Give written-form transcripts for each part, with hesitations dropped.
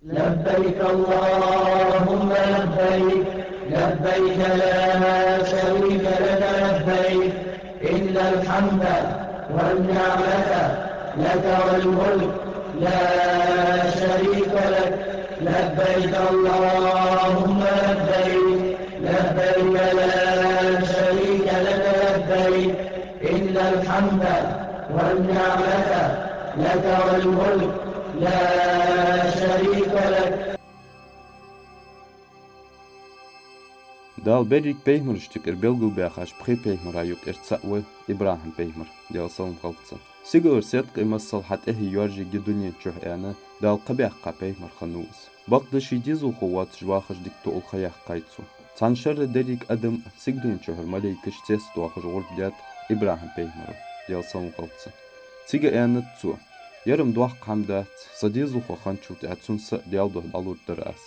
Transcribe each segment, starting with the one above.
لبيك اللهم لبيك لبيك لا شريك لك لبيك إن الحمد والنعمة لك والملك لا شريك لك لبيك اللهم لبيك لبيك لا شريك لك لبيك إن الحمد والنعمة لك والملك لا شريك لك. Dal berik pehmerstuk belgulberg as prepehmerajuk Tsa'we Ibrahim pehmer, dal salm khaltsa. Sigur set qimasal hat yorji gidunya chuhana dal qabaqqa pehmer khanus. Baqda shidizu khwat jwakhsh dikto ul khayah qaitsu. Tanshar derik adam sigdun chuhar malaikish testu akhjur diat Ibrahim pehmer, dal salm khaltsa. Siga anat tsu. Yarım duaq qamdat sadizu khanchut atsun sa dal do alur daras.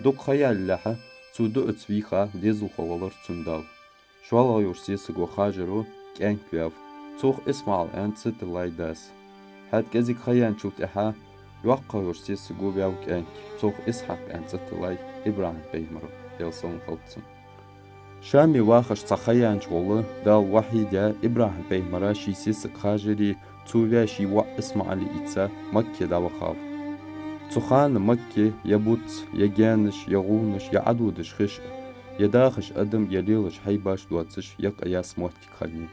Duk khayal laha Цуду отсвиха дезу ховалар цундал. Швала юрсис го хажеру кенквяв. Цух исмал анцит лайдас. Хат кезик хаян чут эха юаққа юрсис го вяв кенк. Цух исхак анцит лай Ибрахим пеймару. Елсон халтсын. Шами вахаш цахаян чволы дал вахидя Ибрахим пеймара шисис хажери цувя шива исмали ица Макке давахав. Цухан Макки ябут ягянш ягунш яадудш хиш ядахш адам ялилш хайбаш дуатш як аяс мотки хани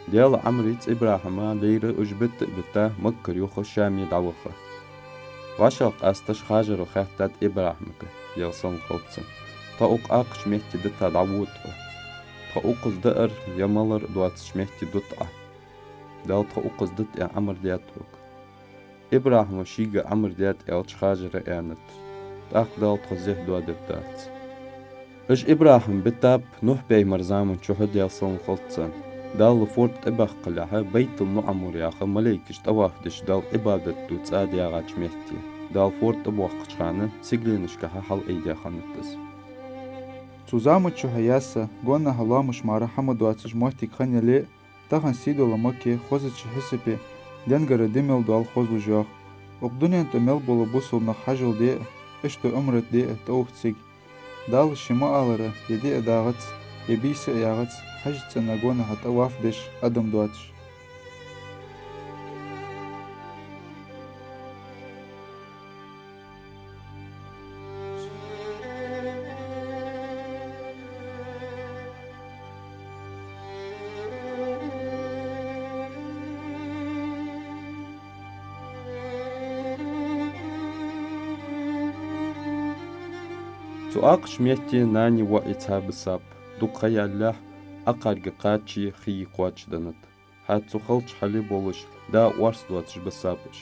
дел амриц Ибрахима лейра ужбит бита Маккар юх шами давха вашак асташ хажру хаттат Ибрахимка ялсан халтсан та ук акш мехти дита давут та укыз дар ямалар дуатш мехти дут'a дал та укыз дит амр диатук إبراهيم شيجا عمر ديات إلش خاجر إعنت تأخدال تخزيه دوا دبتات إش إبراهيم بتاب نوح بيمر زامن شهد يالصون خلطسان دال فورت إباق قلعها بيت المعمر ياخا ملايكش توافدش دال إبادت دوت آد ياغاج مهتي دال فورت إبواق خانة سيجلينش كها حال إيديا خانتس Zusammen zu Hayasa, Gona Halamish Mara Hamadwatsch Mohti Kanyale, Tahan Sido Lamaki, Hosich Hesipe, Денгара демел дал хозу жах. Обдунен темел было бусул на хажил де, эшто умрет де таухциг. Дал шима алара, еде эдагац, ебисе ягац, хажица нагона хата вафдеш адам дуач. سؤاق شميتي ناني وإتها بساب دقيا الله أقارق قاتشي خي قواتش دنت هات سخلتش حالي بولش دا وارس دواتش بسابش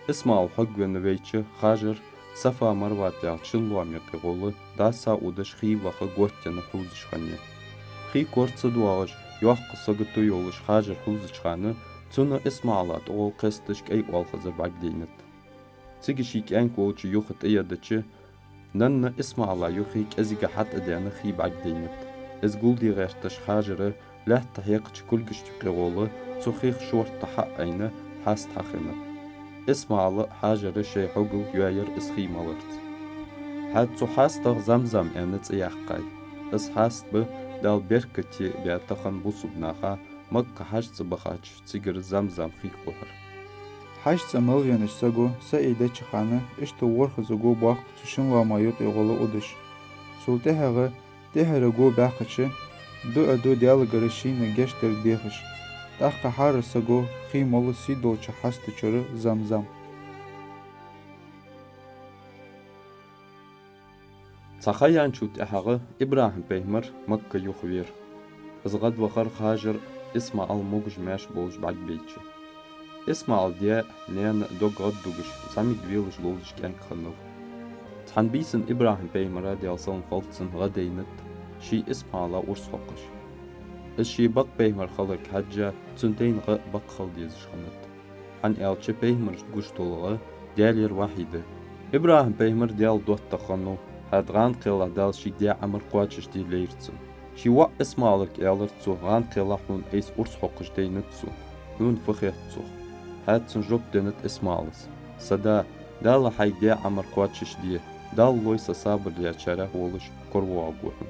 اسمع الحق ونويتش خاجر صفا مروات يالشن واميقي غولي دا ساودش خي وخا قوتينا حوزش خاني خي كورتس دواغش يوحق ساقتو يولش خاجر حوزش خاني تسونا اسمع الله تغول قستش كي والخزر بعدينت تيجي شيك انك وولش يوخت ايادتش نن اسمع الله يخي كأزيك حتى ديانا خي بعدينت از قولدي غيرتش خاجرة لا تحيقش كل قشتك غولة تخيخ شور تحق اينا حاس تحقنا اسمع الله حاجرة شي حقل يواير اسخي مالرت حد حاس تغ زمزم انت ايحقاي اس حاس به دال بركتي بياتخن بوصبناها مكة حاج تبخاتش تيجر زمزم خي قهر حاج تمليانش ساقو سايدة چخانة اشتو ورخ زاقو باق تشن وامايوت اغولو ادش سولته هغه تهر غو باقچه دو ادو ديال غرشين گشتر ديخش تاخ حار ساقو خي مول سيدو چ حست چور زمزم تخيان شوت احغه ابراهيم بيمر مكة يخوير ازغد وخر خاجر اسمع الموج ماش بولج بعد بيتش اسمع الدياء نيان دوغ دوغش سامي دويلش لولش كان خنو تحن بيسن ابراهيم بيمر ديال صون خلطسن غدينت شي اسمع لا ورس فقش الشي بق بيمر خلق حجة تنتين غ بق خل ديزش خنت حن الچ بيمر گوش طولغه ديالير واحده ابراهيم بيمر ديال دوت تخنو هادغان قيلا دال شي ديا عمر قواتش دي ليرتسن شي وا اسمع لك يالرتسو غان قيلا حون ايس ورس فقش دينتسو نون فخيتسو هات سنجوب دينت اسمالس صدا دال حيدي عمر قواتش دي دال لويس صابر يا شره ولش كروا أبوهم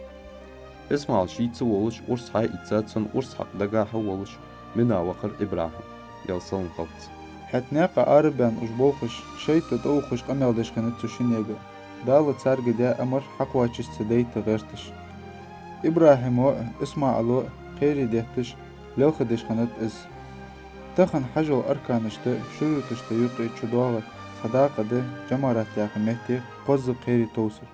اسمع شيتس ولش أرس هاي إتساتسن أرس حق دقاها ولش منا وقر إبراهيم يلصون خلط حتناقة أربان أجبوخش شيء تدوخش قمل دشخنت تشينيغا دال تسارق دي أمر حق واتش تدي تغيرتش إبراهيم اسمع ألو قيري ديهتش لو خدشخنت إز تخن حجو أركانشت شروطشت يقري تشدوغة صداقة ده جمارات ياخي مهتي قوز قيري توصر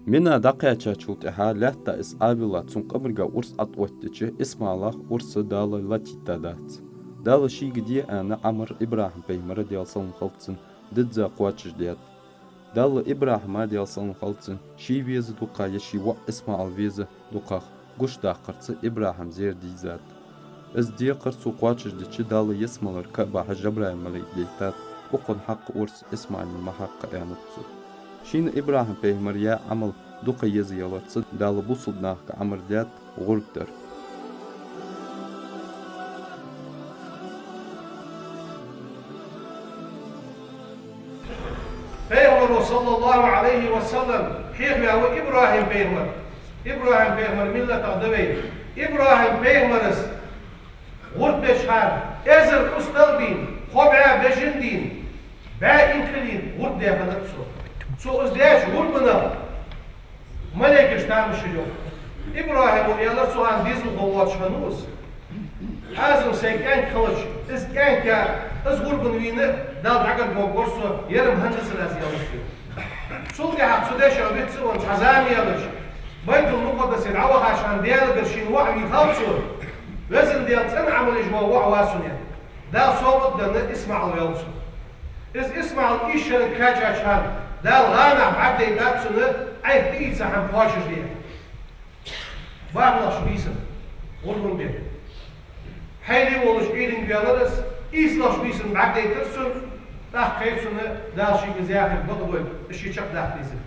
منا دقيقة شوت إها لحتى إس آبلا تون قبرقا أرس أطوتتش اسم الله أرس دال لاتيتادات دال شي قدي أنا عمر إبراهيم بيمر ديال صلم خلطسن ددزا قواتش ديات دال إبراهيم ديال صلم خلطسن شي فيز دوقا يشي وق اسم الفيز دوقا قش داقرتس إبراهيم زير دي ذات إز دي قرصو قواتش ديتش دال يسمالر كأبا حجبراهيم مليك ديتات وقن حق أرس اسم المحق أعنتسو شين إبراهيم بيمر يا عمل دوقا يزي يلرتس دال بوصلناك عمر ديات غرقدر بيغمر صلى الله عليه وسلم حيث هو إبراهيم بيغمر ملة تغدبي إبراهيم بيغمرس غرد بشحان إزر أستلدين خبعا بجندين با إنكلين غرد يفنكسو سو ازدياش غربنا ملك اشتام الشجوع إبراهيم ويالر سوان ديزل غوات شنوز هذا سيكان كلش إز كان كا إز غربن وينه دال عقد موقرسو يرم هندس الأزيالسي سولي حق سوداش عبيتسو وان حزامي يالش بيت المقدس العوة عشان ديال قرشين وعوي خالصو وزن ديال تنعمل إجواء وعواسونيا دا صوت دانا اسمع الويلسو إز اسمع الإيشان الكاجا شان دا الغانا بعد يداتسونا أي تيسا حن باشش ديال بارنا شبيسن غربن ديال حيلي ولش إيدن بيالرس إيسلاش بيسن بعد يترسل تاخ قيبسونا دا شي بزياخي بقضوي الشي شق داخ بيسن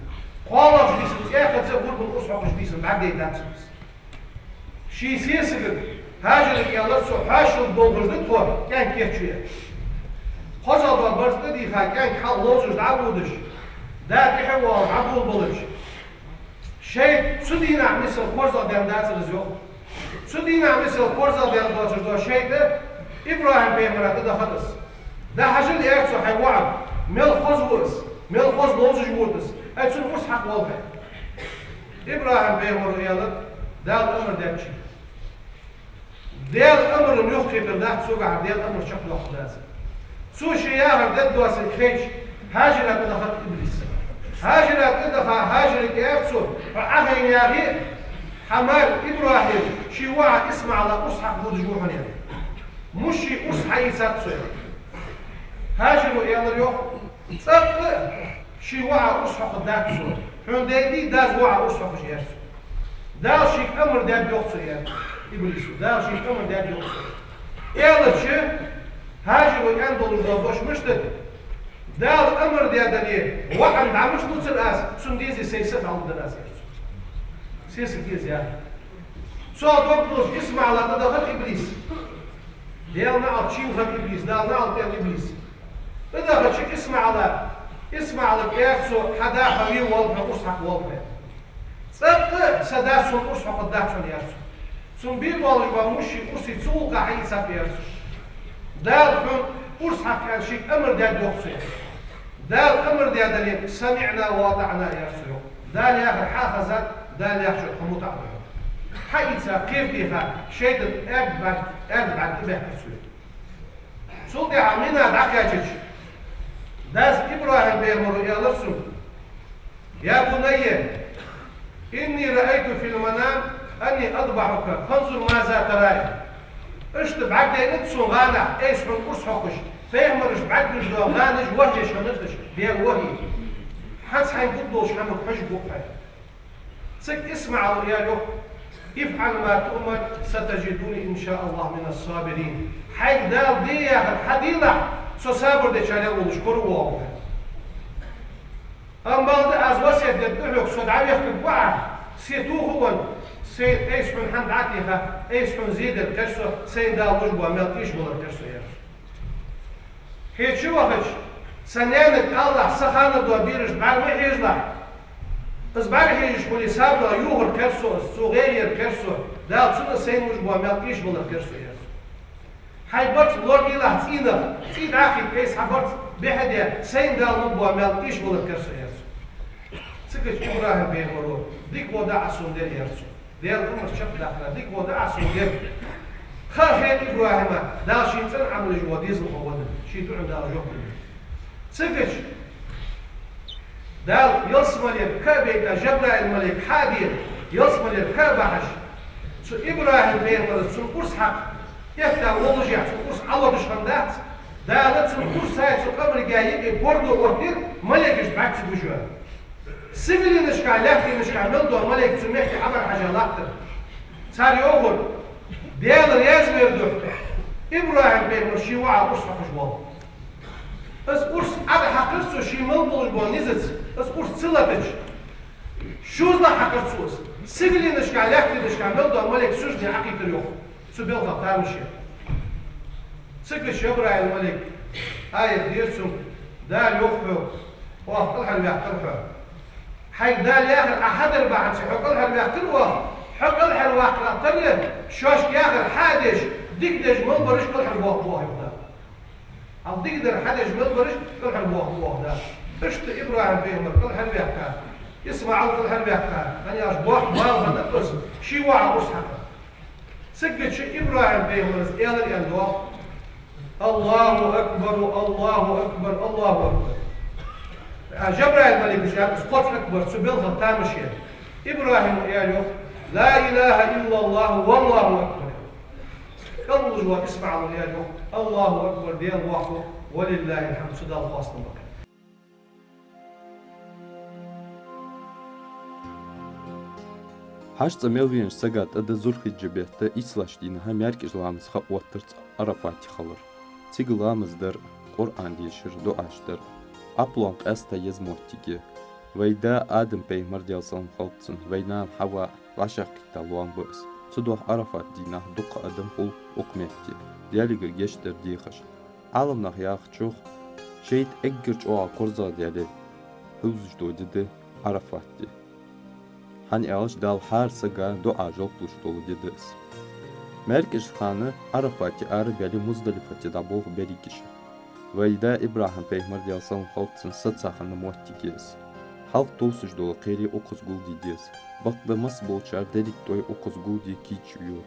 قوالاش بيسن تياخد زي غربن أسعقش بيسن بعد يداتسونا شي سيسقل هاجر يالرسو حاشل دوغرزد هو كان كيرتشوية خزال بالبرزد ديخا كان حال لوزش دعبودش دا تحوال عبول بلش شيء سدينا مثل قرزة ديال داتسلز يوم سدينا مثل قرزة ديال داتسلز دو شيء ده إبراهيم بيمرات ده خلص ده حاجل يرسو حيوعد ميل خزورس ميل خز لوزش بودس أتسون قرص حق والبه إبراهيم بيمر يالد ده الأمر ده شيء ده الأمر نيوخي بالله سوق ديال الأمر شكله خلاص سو شيء ده دوس الخيش هاجر أتدخل إبليس هاجر أتدخل هاجر كيفسو فأخي ياغي حمار إبراهيم شيوع اسمع على أصحى بودجوهن يعني مشي أصحى يساتسو هاجر يالر يوم صدق شيوع أصحى قداتسو حون دي داز وع أصحى خشيرسو داز شيك أمر داد يوكسو يعني إبليسو داز شيك أمر داد يوكسو يالر شي هاجر يندل دوش مشتت دا الأمر دي أدنيه واحد عمش نوصل الآس سنديزي سيسد عند الآس سيسد كيز يعني سو دوكتوش اسمع على تدخل إبليس ديالنا عطشيو خد إبليس ديالنا عطيان إبليس تدخل شك اسمع على كياسو حدا خبير والبنا أصحق والبنا صدق سداسون أصحق الداتون يارسو سن بير والجبا مشي أصي تسوقا حيسا بيارسو دال حون أصحق يعني شك أمر ديال دوكسو دال أمر دي دليل سمعنا ووضعنا يرسلوا دال ياخر حافظت دال ياخر خموت عبده حيثا كيف فيها شيء أكبر إبه كسوه سلطة عمينا دعكاجج داس إبراهيم بيمر يا لرسل يا بني إني رأيت في المنام أني أذبحك فانظر ماذا ترى اشتب عقدي نتسو غانا ايش من قرص حقش فيهمرش بعدش دو غانش وهيش هنتش بيان وهي حس حين قدوش حمك حجبك سك اسمع رؤيا افعل ما تؤمر ستجدوني إن شاء الله من الصابرين حيث دال ديا حديلة سو صابر دي شارع ونشكر ووضع أما از وسيد يدعوك سو دعوي يخلق وعا سيتوه هو سيد ايش من حمد عتيها ايش من زيد الكشف سيد دال وجبه ميل ايش من الكشف يرسو هيت شو وقتش سنيانك الله سخانة دو بيرش بعد ما يجلع بس بعد هيجش كل سابلا يوهر كرسو صغير كرسو دال سنة سين وجبه ميل ايش من الكشف يرسو هاي برت لورد الله تينا تيد عاخي كيس حبرت بحديا سين دال نبوه ميل ايش من الكشف يرسو سكت إبراهيم بيمرو ديك ودع سندل يرسو ديال أمر شق داخله ديك ودع سندل خاخين إبراهيم دا شي تن عمل جواديز القوة شي تعمل دا جوك سكت دال يصمل يبكى جبرائيل الملك حادير يصمل يبكى بحش سو إبراهيم بيمرو سو قرص حق يفتح ولجع سو قرص الله تشخندات دالت سو قرص هاي سو قبر جايب بوردو وحدير ملكش بعد سبجوه سيفلي نشكا لفتي نشكا ملدو ملك تسميحتي عمر حاجة لاكتر صار يوغل ديال رياز بيردو إبراهيم بيمر شي وعا قرص حقش والله بس قرص عدا حقرسو شي ملبولش بو نزت بس قرص تسلتج شوزنا حقرسوس سيفلي نشكا لفتي نشكا ملدو ملك سجني عقيتر يوغل سو بيلغا تامشي سكش إبراهيم الملك آية ديرسو دال يوغفو واه طلحا بيحترفو حي دال ياخر أحد بعد حقل هالبيعتروه حقل هالواقع طريق شوش ياخر حادش ديكدج من برش كل هالواقع ده أو ديكدر حادش من برش كل هالواقع ده اشت إبراهيم بيمر كل هالبيعتها يسمع كل هالبيعتها أنا أشباح ما هنقص شي وعى أصحى سكت شي إبراهيم بيمر إلى الأندوق الله أكبر الله أكبر الله أكبر جبرائيل الملك بشهادة سقوط أكبر سبيلها تامشيا إبراهيم وإياله لا إله إلا الله والله أكبر الله جوا اسمع وإياله الله أكبر ديال وحده ولله الحمد سدى الخاص لك حاج تميلوين سجات أدا زرخي جبهة إسلاش دينها ميركز لامز خاوترت عرفاتي خلر تيجي لامز در قرآن ديشر دعاش در أبلونك أستا يزموتيجي ويدا آدم بيمر ديال صلم خلطسن وينام حوا واشاق تالوان بوس صدوح عرفات دينه دق أدم قل أقمتي دياليغ جشتر ديخش عالم نخياخ تشوخ شيت أجرج أوع كورزا ديالي هوزج دو ديدي عرفات دي هاني ألش دال حار سجا دعا جوكلوش دولو ديدس مركز خانة عرفاتي عربيالي مزدلفتي دابوه بريكش ويدا إبراهيم بيمر ديال صلم خلطسن ستساخن موتيجيس حالف توسج دول قيري أقص قولدي ديس بقى مس بولشار ديريك توي أقص قولدي كيتشيو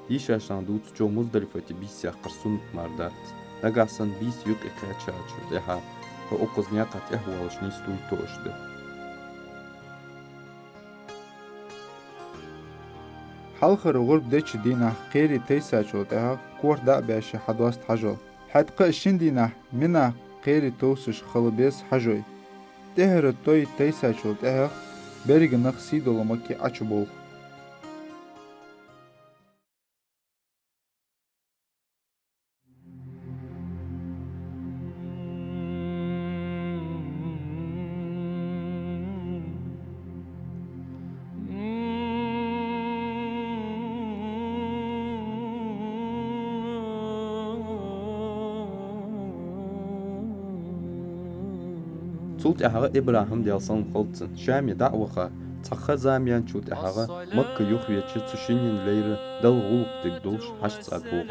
ديش عشان دوت جو مزدلفتي بيس يقرسون مردات دقاسن بيس يوك إقاتشاج ديها فأقص نياقات إهوالش نيستوي توشده حلخر غرب ديش دينا قيري تيساجو ديها كور دا باشي حدواست حجو حدقا الشندينا منا قيري توسش خلبيس حجوي تهر التوي تيساجو ديها بريغ نخسي دولمكي أچبول صوت أحغى إبراهيم ديال صلم خلطسن شامي دعوخا تخا زاميان شوت أحغى مكة يخوي تشتشينين ليرة دل غلوب تقدوش حشت سادوغا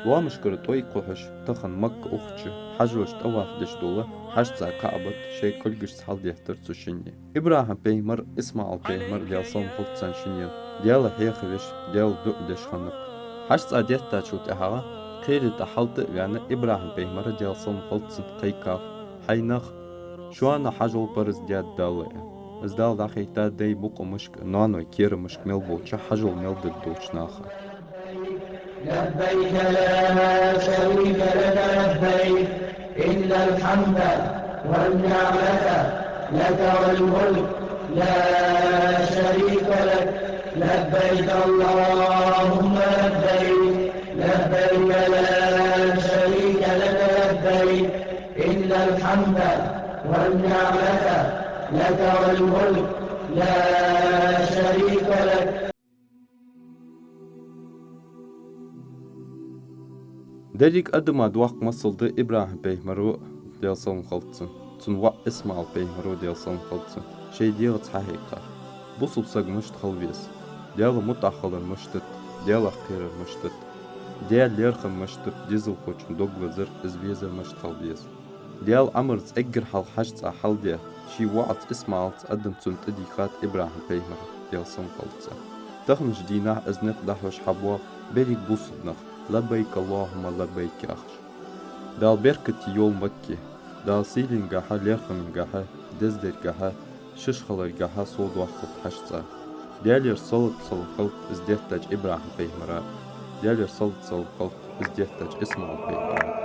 وامشكر توي قوحش تخن مك أختش حجوش تواف دش دولة حجزا كعبت شي كل جش حال ديهتر تشيني إبراهيم بيمر اسماعيل بيمر ديال صوم خلطسان شينين ديال هيخوش ديال دو دش خنق حجزا ديهتا شوت أهلا خير تحلت يعني إبراهيم بيمر ديال صوم خلطسان قيكاف حينخ شوانا حجول برز ديال دالة ازدال داخيتا دي بوق مشك نانو كير مشك ملبوچ حجول ملد دوچ ناخا لبيك لا شريك لك لبيك إن الحمد والنعمة لك والملك لا شريك لك لبيك اللهم لبيك لبيك لا شريك لك لبيك إن الحمد والنعمة لك والملك لا شريك لك. ديك أدما دواق مصل دي إبراهيم بيمرو ديال صوم خلطسن تنوع إسماعيل بيمرو ديال صوم خلطسن شي ديال تحقيقا بوصل ساق مشت خلبيس ديال متأخل المشتت ديال أخير المشتت ديال ليرخ المشتت ديزل خوش دوغ وزر إزبيز المشت خلبيس ديال أمرز إجر حال حشت أحل ديال شي وعد إسماعيل تقدم تنت ديخات إبراهيم بيمرو ديال صوم خلطسن تخنج ديناه إزنق دحوش حبوخ بريك بوصدنخ لبيك اللهم لبيك أخش دال بركت يول مكي دال سيلين جاها ليرخم جاها دزدر جاها ششخلر جاها صود وقت حشتا ديالير صلت صل خلط ازديتج إبراهيم بيمرا ديالير صلت صل خلط ازديتج إسماعيل بيمرا